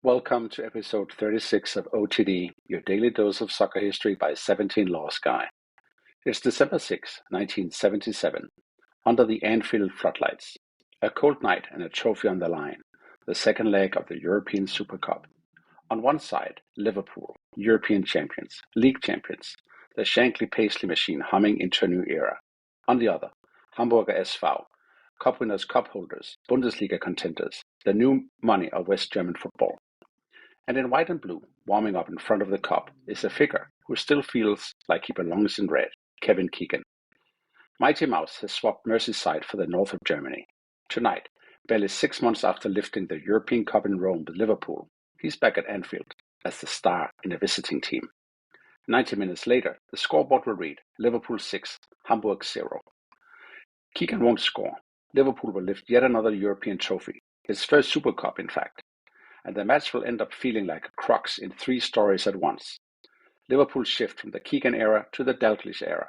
Welcome to episode 36 of OTD, your daily dose of soccer history by 17 Lost Guy. It's December 6, 1977, under the Anfield floodlights. A cold night and a trophy on the line, the second leg of the European Super Cup. On one side, Liverpool, European champions, league champions, the Shankly Paisley machine humming into a new era. On the other, Hamburger SV, cup winners, cup holders, Bundesliga contenders, the new money of West German football. And in white and blue, warming up in front of the cup, is a figure who still feels like he belongs in red, Kevin Keegan. Mighty Mouse has swapped Merseyside for the north of Germany. Tonight, barely 6 months after lifting the European Cup in Rome with Liverpool, he's back at Anfield as the star in a visiting team. 90 minutes later, the scoreboard will read Liverpool 6, Hamburg 0. Keegan won't score. Liverpool will lift yet another European trophy, his first Super Cup in fact. And the match will end up feeling like a crux in 3 stories at once. Liverpool's shift from the Keegan era to the Dalglish era,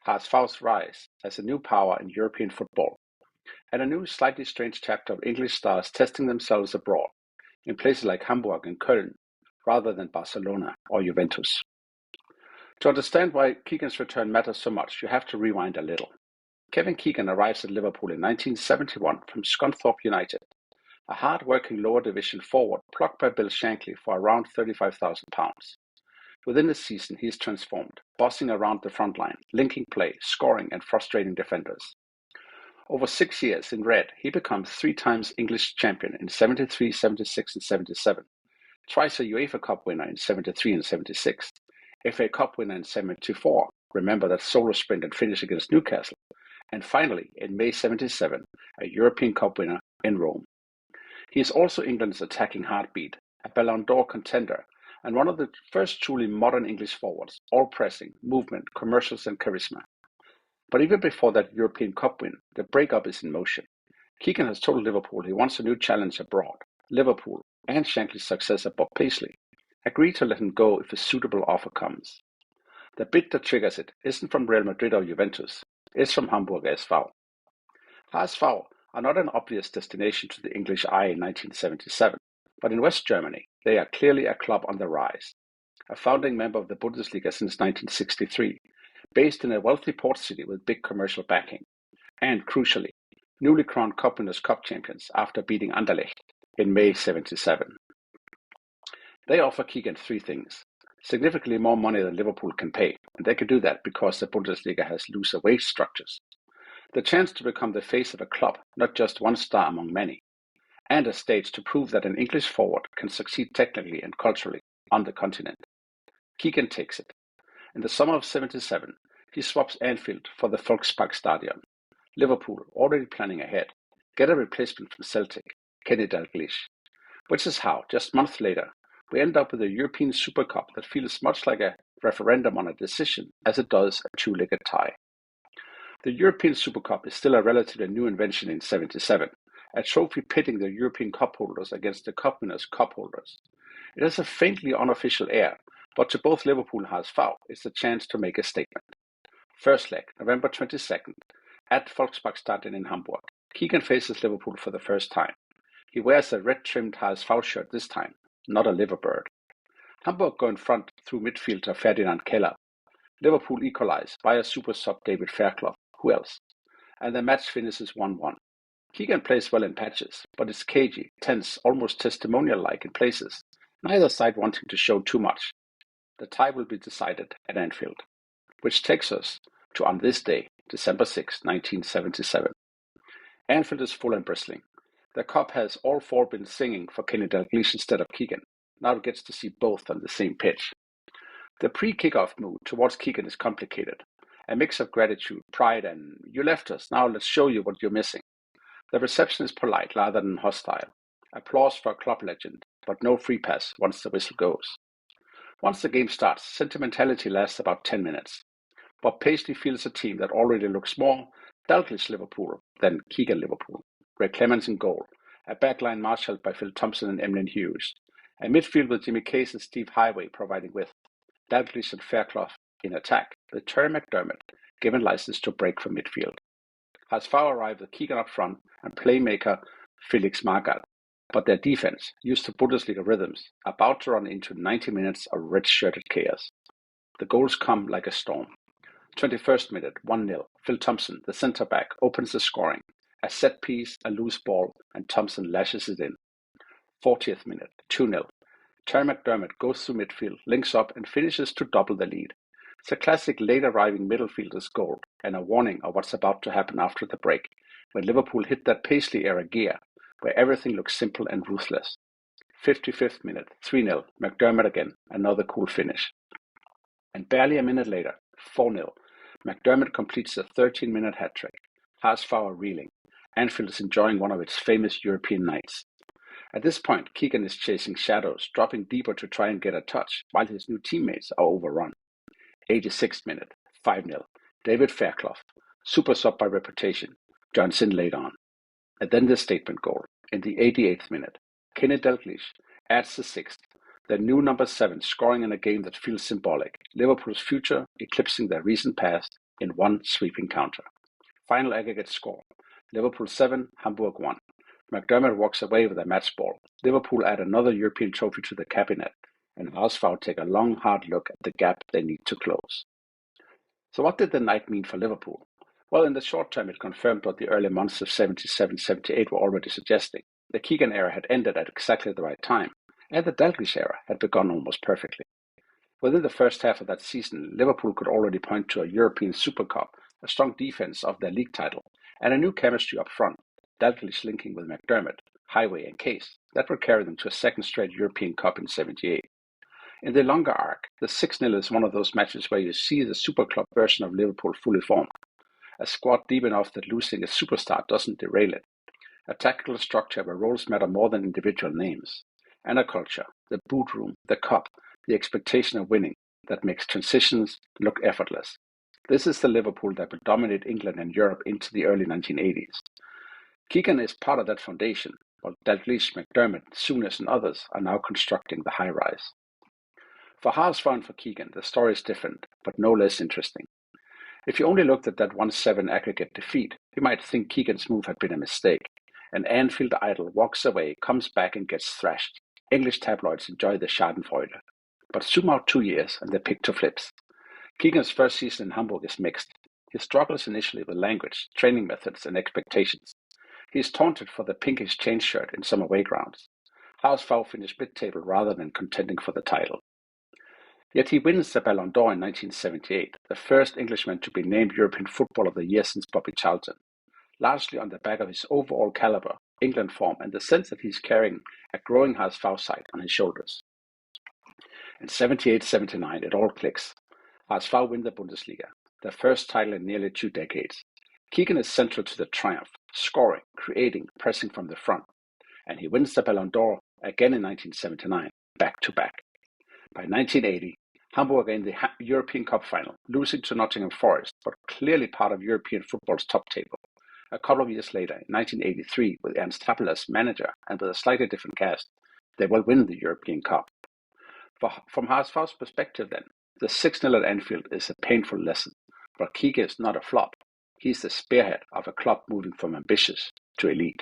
HSV's rise as a new power in European football, and a new slightly strange chapter of English stars testing themselves abroad, in places like Hamburg and Köln, rather than Barcelona or Juventus. To understand why Keegan's return matters so much, you have to rewind a little. Kevin Keegan arrives at Liverpool in 1971 from Scunthorpe United, a hard-working lower division forward plucked by Bill Shankly for around £35,000. Within the season, he is transformed, bossing around the front line, linking play, scoring and frustrating defenders. Over 6 years in red, he becomes 3 times English champion in 73, 76 and 77, twice a UEFA Cup winner in 73 and 76, FA Cup winner in 74, remember that solo sprint and finish against Newcastle, and finally, in May 77, a European Cup winner in Rome. He is also England's attacking heartbeat, a Ballon d'Or contender, and one of the first truly modern English forwards, all pressing, movement, commercials and charisma. But even before that European Cup win, the breakup is in motion. Keegan has told Liverpool he wants a new challenge abroad. Liverpool, and Shankly's successor Bob Paisley, agree to let him go if a suitable offer comes. The bid that triggers it isn't from Real Madrid or Juventus, it's from Hamburger SV. HSV are not an obvious destination to the English eye in 1977, but in West Germany, they are clearly a club on the rise. A founding member of the Bundesliga since 1963, based in a wealthy port city with big commercial backing, and crucially, newly crowned Cup winners' Cup champions after beating Anderlecht in May 77. They offer Keegan 3 things: significantly more money than Liverpool can pay, and they can do that because the Bundesliga has looser wage structures. The chance to become the face of a club, not just one star among many, and a stage to prove that an English forward can succeed technically and culturally on the continent. Keegan takes it. In the summer of 77, he swaps Anfield for the Volksparkstadion. Liverpool, already planning ahead, get a replacement from Celtic, Kenny Dalglish, which is how, just months later, we end up with a European Super Cup that feels much like a referendum on a decision as it does a 2-legged tie. The European Super Cup is still a relatively new invention in 77, a trophy pitting the European Cup holders against the Cup winners' Cup holders. It has a faintly unofficial air, but to both Liverpool and HSV, it's a chance to make a statement. First leg, November 22nd, at Volksparkstadion in Hamburg. Keegan faces Liverpool for the first time. He wears a red-trimmed HSV shirt this time, not a liverbird. Hamburg go in front through midfielder Ferdinand Keller. Liverpool equalize by a super sub David Fairclough. Who else? And the match finishes 1-1. Keegan plays well in patches, but it's cagey, tense, almost testimonial-like in places, neither side wanting to show too much. The tie will be decided at Anfield, which takes us to on this day, December 6, 1977. Anfield is full and bristling. The cup has all 4 been singing for Kenny Dalglish instead of Keegan. Now it gets to see both on the same pitch. The pre-kickoff mood towards Keegan is complicated. A mix of gratitude, pride, and "you left us, now let's show you what you're missing." The reception is polite rather than hostile. Applause for a club legend, but no free pass once the whistle goes. Once the game starts, sentimentality lasts about 10 minutes. Bob Paisley feels a team that already looks more Dalglish Liverpool than Keegan Liverpool. Ray Clemens in goal, a backline marshalled by Phil Thompson and Emlyn Hughes, a midfield with Jimmy Case and Steve Highway providing width, Dalglish and Fairclough in attack, with Terry McDermott given license to break from midfield. HSV arrived with Keegan up front and playmaker Felix Magath. but their defense, used to Bundesliga rhythms, about to run into 90 minutes of red-shirted chaos. The goals come like a storm. 21st minute, 1-0. Phil Thompson, the centre-back, opens the scoring. A set piece, a loose ball, and Thompson lashes it in. 40th minute, 2-0. Terry McDermott goes through midfield, links up, and finishes to double the lead. It's a classic late-arriving midfielder's goal, and a warning of what's about to happen after the break, when Liverpool hit that Paisley-era gear, where everything looks simple and ruthless. 55th minute, 3-0. McDermott again, another cool finish. And barely a minute later, 4-0. McDermott completes a 13-minute hat-trick. HSV are reeling. Anfield is enjoying one of its famous European nights. At this point, Keegan is chasing shadows, dropping deeper to try and get a touch, while his new teammates are overrun. 86th minute, 5-0. David Fairclough, super sub by reputation, joins in late on. And then the statement goal. In the 88th minute, Dalglish adds the 6th, the new number 7 scoring in a game that feels symbolic, Liverpool's future eclipsing their recent past in one sweeping counter. Final aggregate score, Liverpool 7, Hamburg 1. McDermott walks away with a match ball. Liverpool add another European trophy to the cabinet, and HSV take a long, hard look at the gap they need to close. So what did the night mean for Liverpool? Well, in the short term, it confirmed what the early months of 77-78 were already suggesting. The Keegan era had ended at exactly the right time, and the Dalglish era had begun almost perfectly. Within the first half of that season, Liverpool could already point to a European Super Cup, a strong defense of their league title, and a new chemistry up front, Dalglish linking with McDermott, Highway and Case, that would carry them to a second straight European Cup in 78. In the longer arc, the 6-0 is one of those matches where you see the Super Club version of Liverpool fully formed. A squad deep enough that losing a superstar doesn't derail it. A tactical structure where roles matter more than individual names. And a culture, the boot room, the cup, the expectation of winning, that makes transitions look effortless. This is the Liverpool that would dominate England and Europe into the early 1980s. Keegan is part of that foundation, while Dalglish, McDermott, Souness and others are now constructing the high-rise. For HSV and for Keegan, the story is different, but no less interesting. If you only looked at that 1-7 aggregate defeat, you might think Keegan's move had been a mistake. An Anfield idol walks away, comes back and gets thrashed. English tabloids enjoy the schadenfreude. But zoom out 2 years and the picture flips. Keegan's first season in Hamburg is mixed. He struggles initially with language, training methods and expectations. He is taunted for the pinkish chain shirt in some away grounds. HSV finished mid-table rather than contending for the title. Yet he wins the Ballon d'Or in 1978, the first Englishman to be named European Footballer of the Year since Bobby Charlton, largely on the back of his overall caliber, England form, and the sense that he's carrying a growing HSV side on his shoulders. In 78-79, it all clicks. HSV win the Bundesliga, their first title in nearly 2 decades. Keegan is central to the triumph, scoring, creating, pressing from the front, and he wins the Ballon d'Or again in 1979, back-to-back. By 1980, Hamburg are in the European Cup final, losing to Nottingham Forest, but clearly part of European football's top table. A couple of years later, in 1983, with Ernst Happel as manager and with a slightly different cast, they will win the European Cup. From HSV's perspective then, the 6-0 at Anfield is a painful lesson, but Keegan is not a flop. He's the spearhead of a club moving from ambitious to elite.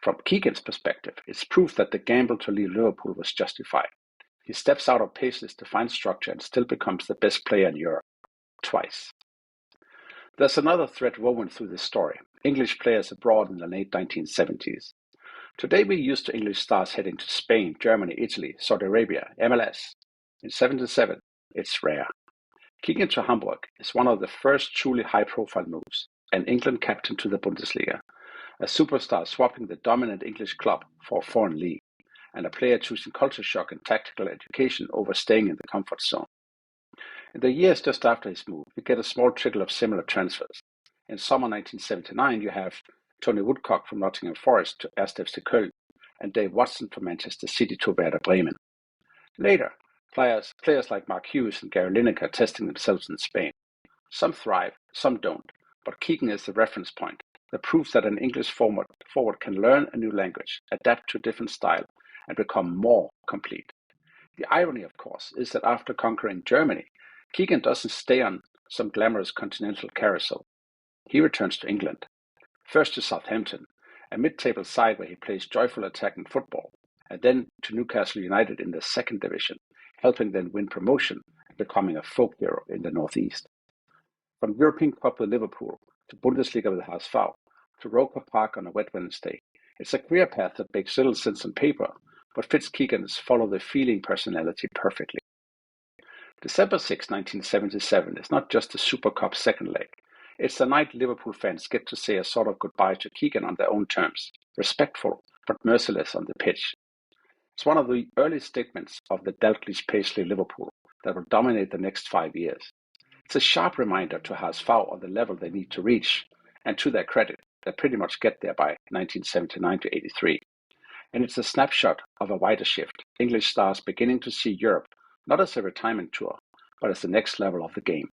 From Keegan's perspective, it's proof that the gamble to leave Liverpool was justified. He steps out of Paisley's defined structure and still becomes the best player in Europe, twice. There's another thread woven through this story, English players abroad in the late 1970s. Today we're used to English stars heading to Spain, Germany, Italy, Saudi Arabia, MLS. In 77, it's rare. Keegan to Hamburg is one of the first truly high-profile moves, an England captain to the Bundesliga, a superstar swapping the dominant English club for a foreign league, and a player choosing culture shock and tactical education over staying in the comfort zone. In the years just after his move, you get a small trickle of similar transfers. In summer 1979, you have Tony Woodcock from Nottingham Forest to 1. FC Köln, and Dave Watson from Manchester City to Werder Bremen. Later, players like Mark Hughes and Gary Lineker testing themselves in Spain. Some thrive, some don't, but Keegan is the reference point, the proof that an English forward can learn a new language, adapt to a different style, and become more complete. The irony, of course, is that after conquering Germany, Keegan doesn't stay on some glamorous continental carousel. He returns to England, first to Southampton, a mid-table side where he plays joyful attacking football, and then to Newcastle United in the second division, helping them win promotion and becoming a folk hero in the Northeast. From European Cup with Liverpool to Bundesliga with HSV to Roker Park on a wet Wednesday, it's a career path that makes little sense on paper, but fits Keegan's follow-the-feeling personality perfectly. December 6, 1977 is not just the Super Cup second leg. It's the night Liverpool fans get to say a sort of goodbye to Keegan on their own terms, respectful but merciless on the pitch. It's one of the early statements of the Dalglish Paisley Liverpool that will dominate the next 5 years. It's a sharp reminder to HSV on the level they need to reach, and to their credit, they pretty much get there by 1979 to 83. And it's a snapshot of a wider shift, English stars beginning to see Europe not as a retirement tour, but as the next level of the game.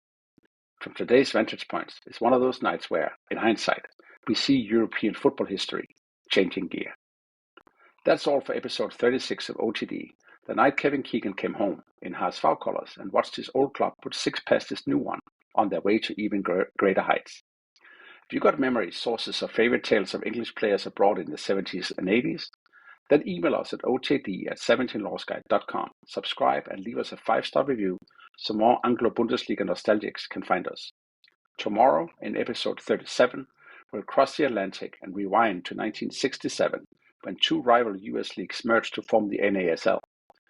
From today's vantage points, it's one of those nights where, in hindsight, we see European football history changing gear. That's all for episode 36 of OTD, the night Kevin Keegan came home in HSV colours and watched his old club put 6 past his new one on their way to even greater heights. If you got memories, sources, or favourite tales of English players abroad in the 70s and 80s, then email us at otd@17lawsguide.com, subscribe and leave us a 5-star review so more Anglo-Bundesliga nostalgics can find us. Tomorrow, in episode 37, we'll cross the Atlantic and rewind to 1967, when 2 rival US leagues merged to form the NASL.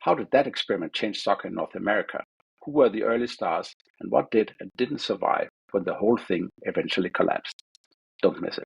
How did that experiment change soccer in North America? Who were the early stars, and what did and didn't survive when the whole thing eventually collapsed? Don't miss it.